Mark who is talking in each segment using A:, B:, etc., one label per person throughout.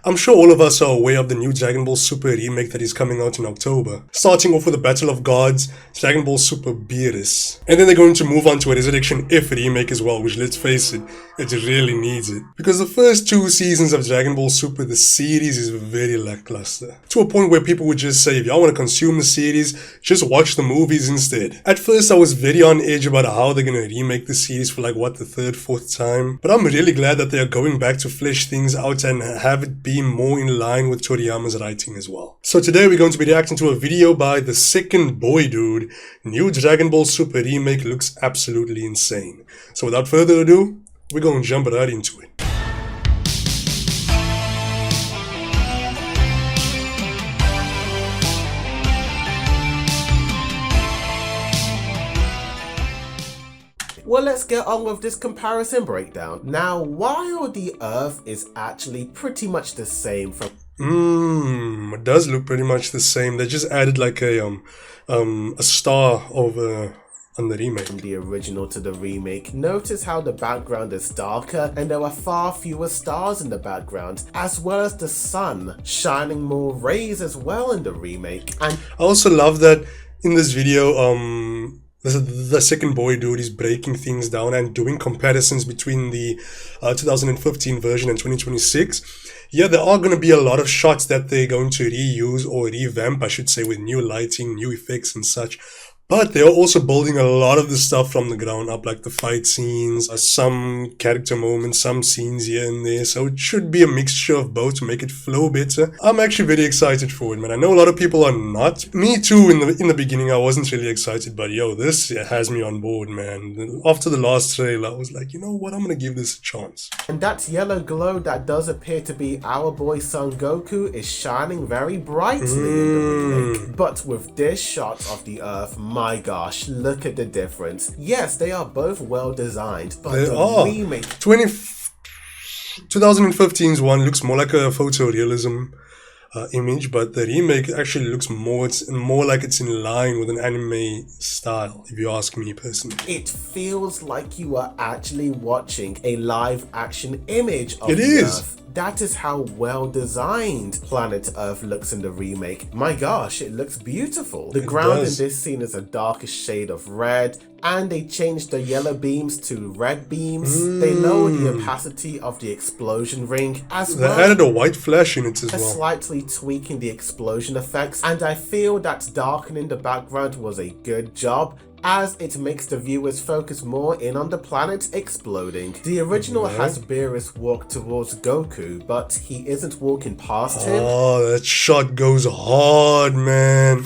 A: I'm sure all of us are aware of the new Dragon Ball Super remake that is coming out in October. Starting off with the Battle of Gods, Dragon Ball Super Beerus. And then they're going to move on to a Resurrection F remake as well, which, let's face it, it really needs it. Because the first 2 seasons of Dragon Ball Super, the series is very lackluster. To a point where people would just say, if y'all want to consume the series, just watch the movies instead. At first I was very on edge about how they're going to remake the series for like, what, the 3rd, 4th time? But I'm really glad that they are going back to flesh things out and have it be more in line with Toriyama's writing as well. So today we're going to be reacting to a video by the second boy dude. New Dragon Ball Super remake looks absolutely insane. So without further ado, we're going to jump right into it.
B: Well, let's get on with this comparison breakdown. Now, while the Earth is actually pretty much the same from
A: it does look pretty much the same. They just added like a star over on the remake.
B: the original to the remake, notice how the background is darker and there are far fewer stars in the background, as well as the sun shining more rays as well in the remake. And
A: I also love that in this video, the second boy dude is breaking things down and doing comparisons between the 2015 version and 2026. Yeah, there are going to be a lot of shots that they're going to reuse or revamp, I should say, with new lighting, new effects and such. But they're also building a lot of the stuff from the ground up, like the fight scenes, some character moments, some scenes here and there. So it should be a mixture of both to make it flow better. I'm actually very excited for it, man. I know a lot of people are not. Me too, in the beginning, I wasn't really excited. But yo, this has me on board, man. After the last trailer, I was like, you know what? I'm going to give this a chance.
B: And that yellow glow that does appear to be our boy Son Goku is shining very brightly in the remake. But with this shot of the Earth, my gosh, look at the difference. Yes, they are both well designed, but the remake
A: 2015's one looks more like a photorealism image, but the remake actually looks more like it's in line with an anime style, if you ask me personally.
B: It feels like you are actually watching a live action image of
A: the
B: Earth. That is how well designed Planet Earth looks in the remake. My gosh, it looks beautiful. The ground in this scene is a darker shade of red, and they changed the yellow beams to red beams. They lowered the opacity of the explosion ring as well.
A: They added a white flash in it as well.
B: Slightly tweaking the explosion effects, and I feel that darkening the background was a good job, as it makes the viewers focus more in on the planet exploding. The original has Beerus walk towards Goku, but he isn't walking past him.
A: Oh, that shot goes hard, man.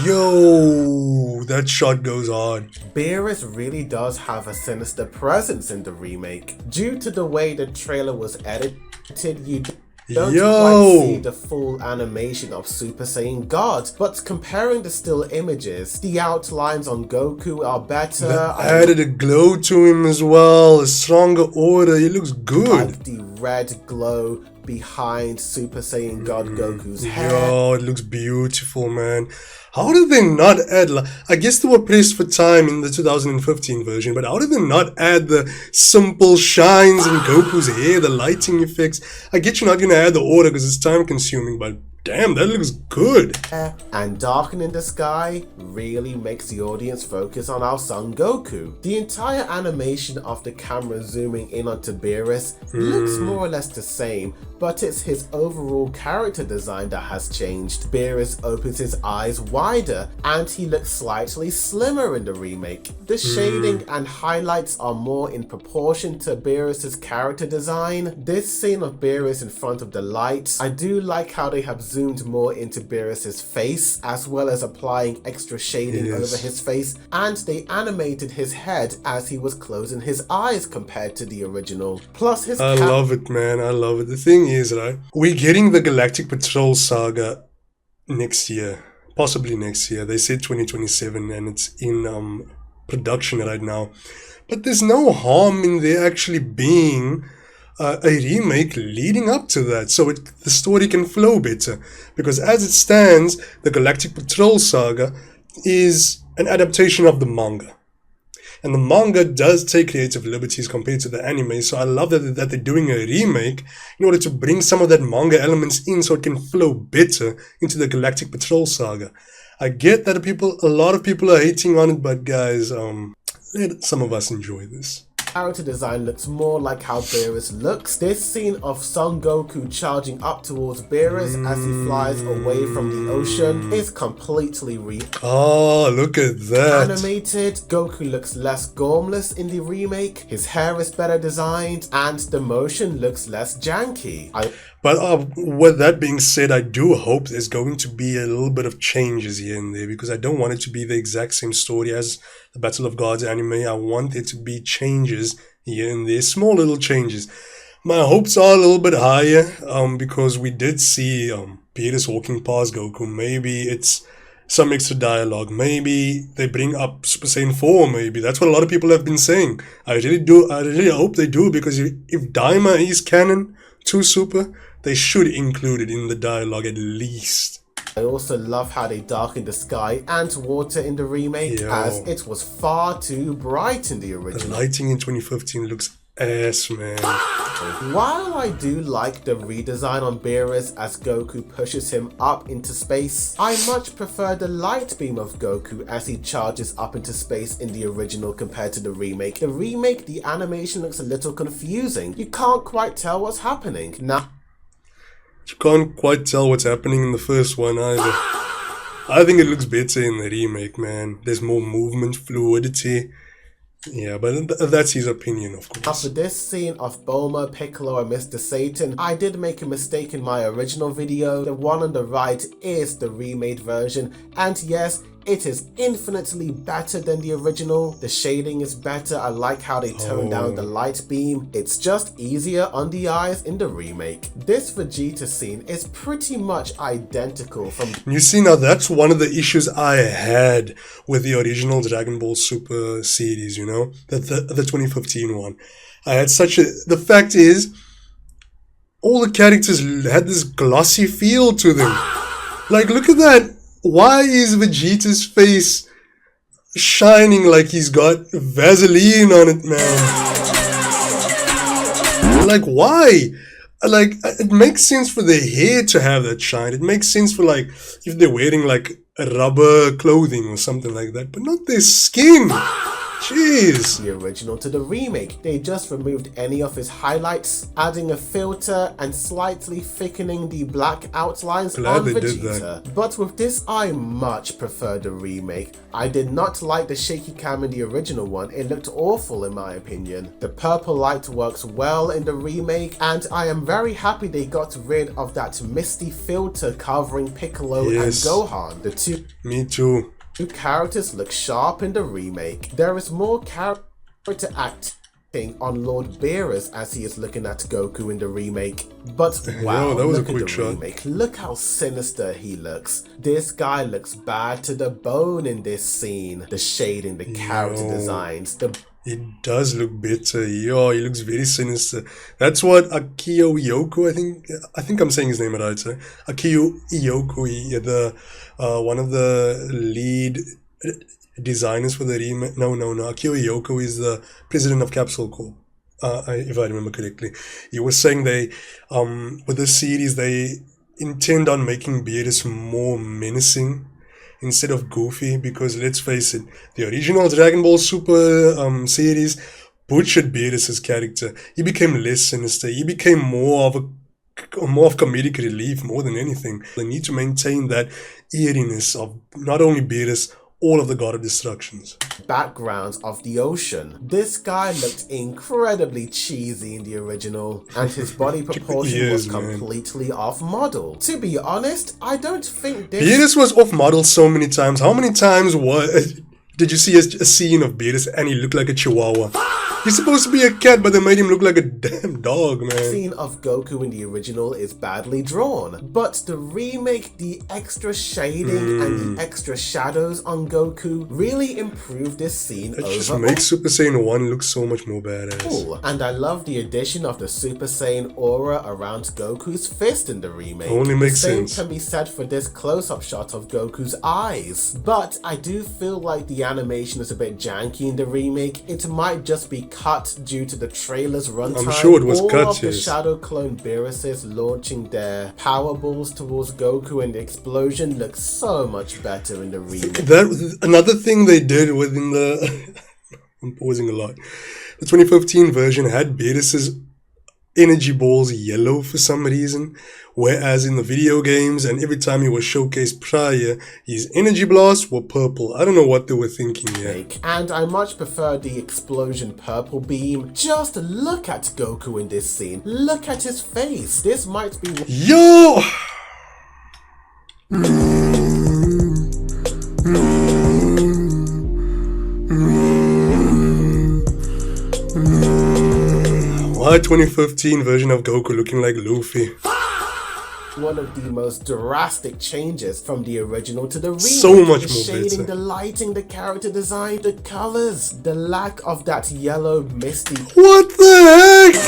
A: Yo, that shot goes hard.
B: Beerus really does have a sinister presence in the remake. Due to the way the trailer was edited, you don't quite see the full animation of Super Saiyan God, but comparing the still images, the outlines on Goku are better.
A: They added a glow to him as well, a stronger order. He looks good.
B: And the red glow behind Super Saiyan God Goku's hair.
A: Yo, it looks beautiful, man. How did they not add, I guess they were pressed for time in the 2015 version, but how did they not add the simple shines in Goku's hair, the lighting effects? I get you're not going to add the order because it's time consuming, but damn, that looks good.
B: And darkening the sky really makes the audience focus on our son Goku. The entire animation of the camera zooming in onto Beerus looks more or less the same, but it's his overall character design that has changed. Beerus opens his eyes wider and he looks slightly slimmer in the remake. The shading and highlights are more in proportion to Beerus's character design. This scene of Beerus in front of the light, I do like how they have zoomed more into Beerus's face, as well as applying extra shading over his face, and they animated his head as he was closing his eyes compared to the original. Plus his
A: I love it, man. I love it. The thing is, right, we're getting the Galactic Patrol saga next year, possibly next year. They said 2027 and it's in production right now, but there's no harm in there actually being a remake leading up to that, so the story can flow better. Because as it stands, the Galactic Patrol saga is an adaptation of the manga. And the manga does take creative liberties compared to the anime, so I love that they're doing a remake in order to bring some of that manga elements in so it can flow better into the Galactic Patrol saga. I get that a lot of people are hating on it, but guys, let some of us enjoy this.
B: Character design looks more like how Beerus looks. This scene of Son Goku charging up towards Beerus as he flies away from the ocean is completely
A: Oh, look at that.
B: animated. Goku looks less gormless in the remake. His hair is better designed and the motion looks less janky.
A: But with that being said, I do hope there's going to be a little bit of changes here and there, because I don't want it to be the exact same story as the Battle of Gods anime. I want there to be changes here and there, small little changes. My hopes are a little bit higher, because we did see Beerus walking past Goku. Maybe it's some extra dialogue. Maybe they bring up Super Saiyan 4. Maybe that's what a lot of people have been saying. I really hope they do, because if Daima is canon to Super, they should include it in the dialogue at least.
B: I also love how they darkened the sky and water in the remake, as it was far too bright in the original.
A: The lighting in 2015 looks ass, man.
B: While I do like the redesign on Beerus as Goku pushes him up into space, I much prefer the light beam of Goku as he charges up into space in the original compared to the remake. The remake, the animation looks a little confusing. You can't quite tell what's happening. Now,
A: you can't quite tell what's happening in the first one either. I think it looks better in the remake, man. There's more movement, fluidity. Yeah, but that's his opinion, of course.
B: After this scene of Bulma, Piccolo and Mr. Satan, I did make a mistake in my original video. The one on the right is the remade version, and yes, it is infinitely better than the original. The shading is better. I like how they toned down the light beam. It's just easier on the eyes in the remake. This Vegeta scene is pretty much identical from...
A: You see, now that's one of the issues I had with the original Dragon Ball Super series, you know? The 2015 one. I had the fact is, all the characters had this glossy feel to them. Like, look at that. Why is Vegeta's face shining like he's got Vaseline on it, man? Like, why? Like, it makes sense for their hair to have that shine. It makes sense for, like, if they're wearing, like, rubber clothing or something like that, but not their skin. Jeez.
B: The original to the remake. They just removed any of his highlights, adding a filter and slightly thickening the black outlines on Vegeta. But with this, I much prefer the remake. I did not like the shaky cam in the original one. It looked awful in my opinion. The purple light works well in the remake, and I am very happy they got rid of that misty filter covering Piccolo and Gohan.
A: Me too.
B: Two characters look sharp in the remake. There is more character acting on Lord Beerus as he is looking at Goku in the remake. But wow,
A: that was
B: look
A: a quick
B: at the
A: shot.
B: remake. Look how sinister he looks. This guy looks bad to the bone in this scene. The shading, the character designs,
A: He does look better. Yo, he looks very sinister. That's what Akio Iyoko, I think I'm saying his name right, sir. Akio Iyoko, one of the lead designers for the remake. No. Akio Iyoko is the president of Capsule Corp. If I remember correctly. He was saying with this series, they intend on making Beerus more menacing instead of goofy, because let's face it, the original Dragon Ball Super series butchered Beerus's character. He became less sinister. He became more of comedic relief more than anything. They need to maintain that eeriness of not only Beerus, all of the God of Destructions.
B: Backgrounds of the ocean. This guy looked incredibly cheesy in the original, and his body proportion was completely off model. To be honest, I don't think
A: Beerus was off model so many times. How many times did you see a scene of Beerus and he looked like a chihuahua? He's supposed to be a cat, but they made him look like a damn dog, man.
B: The scene of Goku in the original is badly drawn, but the remake, the extra shading and the extra shadows on Goku really improved this scene
A: It just
B: overall.
A: makes Super Saiyan 1 look so much more badass.
B: Cool. And I love the addition of the Super Saiyan aura around Goku's fist in the remake.
A: Only makes
B: the same
A: sense.
B: can be said for this close-up shot of Goku's eyes, but I do feel like the animation is a bit janky in the remake. It might just be cut due to the trailer's runtime.
A: I'm sure it was
B: All
A: cut,
B: of the
A: yes.
B: Shadow Clone Beeruses launching their power balls towards Goku and the explosion looks so much better in the remake.
A: That another thing they did within the I'm pausing a lot. The 2015 version had Beerus's energy balls yellow for some reason, whereas in the video games and every time he was showcased prior, his energy blasts were purple. I don't know what they were thinking here.
B: And I much prefer the explosion purple beam. Just look at Goku in this scene. Look at his face. This might be...
A: Yo! Why 2015 version of Goku looking like Luffy?
B: one of the most drastic changes from the original to the remake.
A: So much
B: the
A: more
B: shading,
A: better.
B: the lighting, the character design, the colors, the lack of that yellow misty
A: What the heck?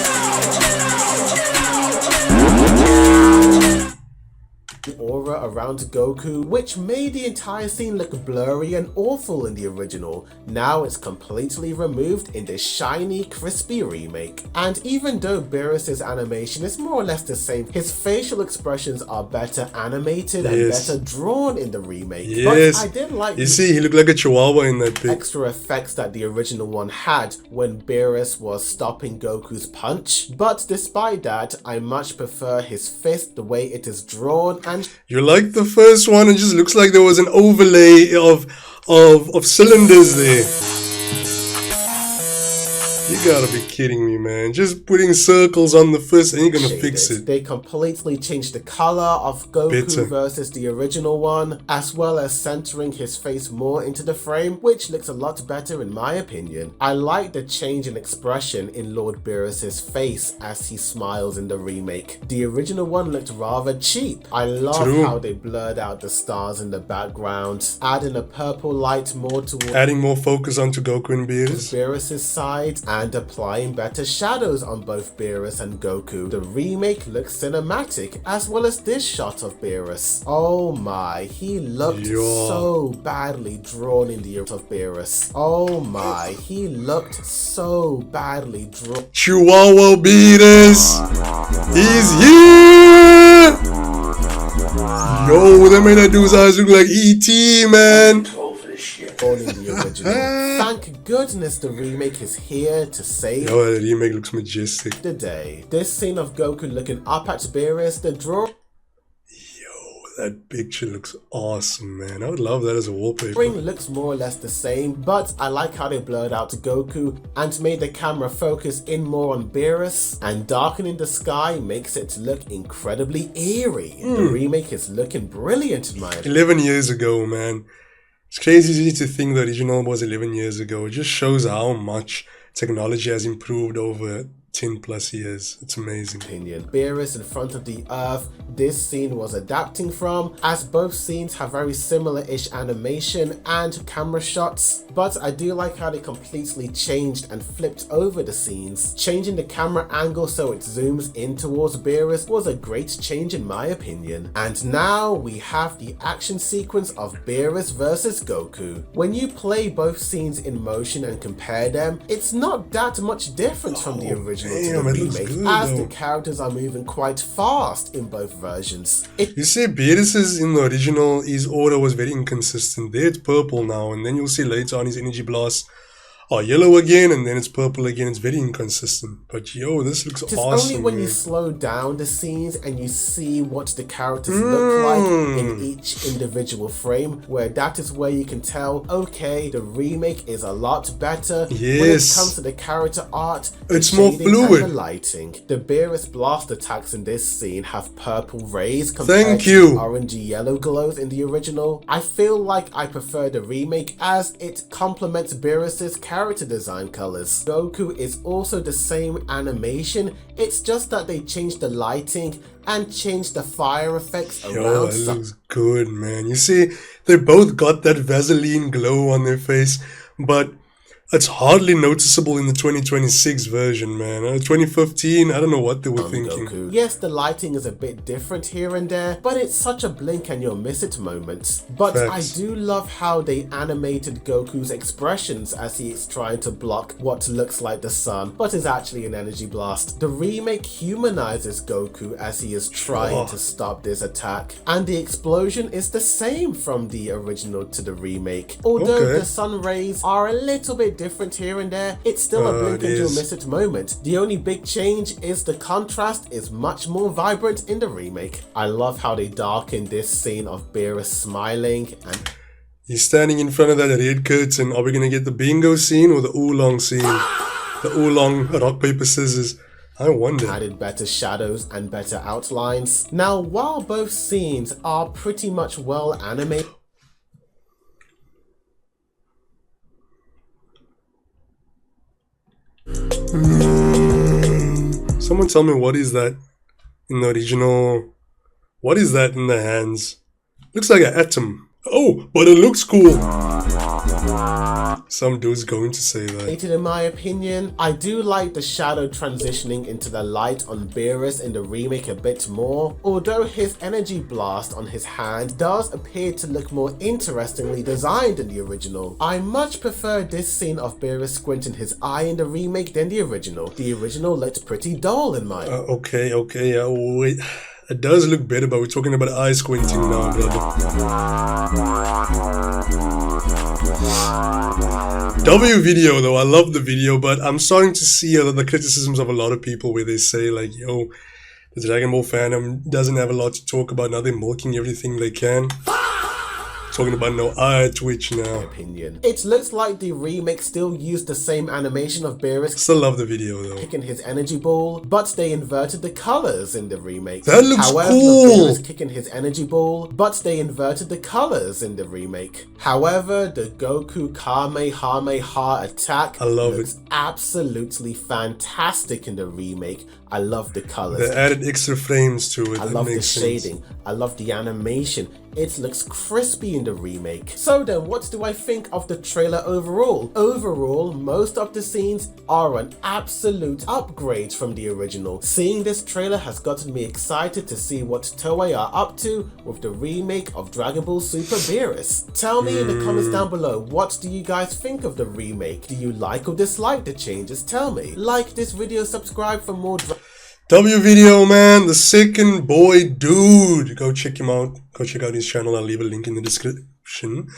B: aura around Goku, which made the entire scene look blurry and awful in the original. Now it's completely removed in this shiny, crispy remake. And even though Beerus's animation is more or less the same, his facial expressions are better animated and
A: Yes.
B: better drawn in the remake.
A: Yes.
B: But I did like
A: You
B: the
A: see, he looked like a chihuahua in that pic.
B: extra effects that the original one had when Beerus was stopping Goku's punch. But despite that, I much prefer his fist, the way it is drawn, and
A: You like the first one? It just looks like there was an overlay of cylinders there. You gotta be kidding me, man. Just putting circles on the fist and you're gonna fix
B: shaded.
A: it.
B: They completely changed the color of Goku
A: Bitter.
B: versus the original one, as well as centering his face more into the frame, which looks a lot better in my opinion. I like the change in expression in Lord Beerus's face as he smiles in the remake. The original one looked rather cheap. I love
A: True.
B: how they blurred out the stars in the background, adding a purple light more towards
A: Adding more focus onto Goku and Beerus.
B: Beerus's side and applying better shadows on both Beerus and Goku. The remake looks cinematic, as well as this shot of Beerus. Oh my, he looked
A: Yeah.
B: so badly drawn in the of Beerus. Oh my, he looked so badly drawn.
A: Chihuahua Beerus! He's here! Yo, that made that dude's eyes look like E.T., man!
B: In the original. Thank goodness the remake is here to save
A: Yo, that remake looks majestic.
B: the day. This scene of Goku looking up at Beerus, the draw
A: That picture looks awesome, man. I would love that as a wallpaper.
B: Spring looks more or less the same, but I like how they blurred out Goku and made the camera focus in more on Beerus, and darkening the sky makes it look incredibly eerie. The remake is looking brilliant in my opinion.
A: 11 years ago, man. It's crazy to think the original was 11 years ago. It just shows how much technology has improved over 10 plus years. It's amazing.
B: Beerus in front of the Earth, this scene was adapting from, as both scenes have very similar-ish animation and camera shots, but I do like how they completely changed and flipped over the scenes. Changing the camera angle so it zooms in towards Beerus was a great change in my opinion. And now we have the action sequence of Beerus versus Goku. When you play both scenes in motion and compare them, it's not that much different from the original to
A: damn,
B: the
A: it looks
B: remake,
A: good,
B: as
A: though.
B: the characters are moving quite fast in both versions.
A: You see, Beerus's in the original, his order was very inconsistent. There it's purple now, and then you'll see later on his energy blasts are yellow again, and then it's purple again. It's very inconsistent. But yo, this looks
B: It's
A: awesome.
B: only when you
A: man.
B: slow down the scenes and you see what the characters look like in each individual frame, where that is where you can tell, okay, the remake is a lot better. When it
A: Yes.
B: comes to the character art, the
A: It's more
B: shading
A: fluid.
B: and the lighting. The Beerus blast attacks in this scene have purple rays compared
A: Thank
B: to
A: you.
B: the orangey yellow glows in the original. I feel like I prefer the remake as it complements Beerus's character character design colors. Goku is also the same animation, it's just that they changed the lighting and changed the fire effects
A: Yo,
B: around.
A: that looks good, man. You see, they both got that Vaseline glow on their face, but it's hardly noticeable in the 2026 version, man. 2015, I don't know what they were thinking.
B: Goku. Yes, the lighting is a bit different here and there, but it's such a blink and you'll miss it moment. But
A: Facts.
B: I do love how they animated Goku's expressions as he is trying to block what looks like the sun, but is actually an energy blast. The remake humanizes Goku as he is trying to stop this attack, and the explosion is the same from the original to the remake. Although the sun rays are a little bit different here and there, it's still a blink and you'll miss it moment. The only big change is the contrast is much more vibrant in the remake. I love how they darkened this scene of Beerus smiling and
A: he's standing in front of that red curtain. Are we gonna get the bingo scene or the oolong scene? The oolong rock paper scissors. I wonder.
B: added better shadows and better outlines. Now, while both scenes are pretty much well animated,
A: Someone tell me, what is that in the original? What is that in the hands? Looks like an atom. Oh, but it looks cool. Some dude's going to say that.
B: in my opinion, I do like the shadow transitioning into the light on Beerus in the remake a bit more, although his energy blast on his hand does appear to look more interestingly designed in the original. I much prefer this scene of Beerus squinting his eye in the remake than the original. The original looked pretty dull in my
A: Okay, wait. It does look better, but we're talking about eye squinting now, brother. W video though, I love the video, but I'm starting to see the criticisms of a lot of people where they say like, yo, the Dragon Ball fandom doesn't have a lot to talk about, now they're milking everything they can. Talking about no eye twitch now.
B: opinion. It looks like the remake still used the same animation of Beerus
A: Still love the video though.
B: kicking his energy ball, but they inverted the colors in the remake.
A: That looks
B: However,
A: cool.
B: Beerus kicking his energy ball, but they inverted the colors in the remake. However, the Goku Kamehameha attack
A: I love
B: looks absolutely fantastic in the remake. I love the colors.
A: They added extra frames to it.
B: I love the shading. I love the animation. It looks crispy in the remake. So then, what do I think of the trailer overall? Overall, most of the scenes are an absolute upgrade from the original. Seeing this trailer has gotten me excited to see what Toei are up to with the remake of Dragon Ball Super Beerus. Tell me in the comments down below, what do you guys think of the remake? Do you like or dislike the changes? Tell me. Like this video, subscribe for more
A: W video, man, the second boy dude. Go check him out. Go check out his channel. I'll leave a link in the description.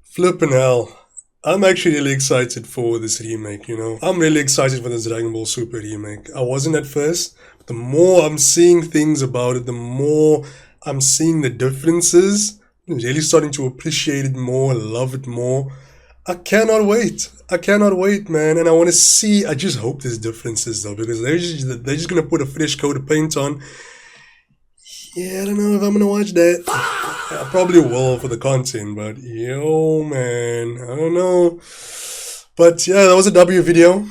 A: Flippin' hell. I'm actually really excited for this remake, you know. I'm really excited for this Dragon Ball Super remake. I wasn't at first, but the more I'm seeing things about it, the more I'm seeing the differences. I'm really starting to appreciate it more, love it more. I cannot wait. I cannot wait, man. And I want to see, I just hope there's differences though, because they're just going to put a fresh coat of paint on. Yeah, I don't know if I'm going to watch that. I probably will for the content, but yo, man, I don't know. But yeah, that was a W video.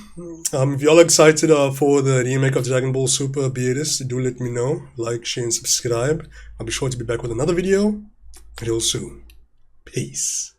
A: If y'all are excited for the remake of Dragon Ball Super Beerus, do let me know. Like, share, and subscribe. I'll be sure to be back with another video real soon. Peace.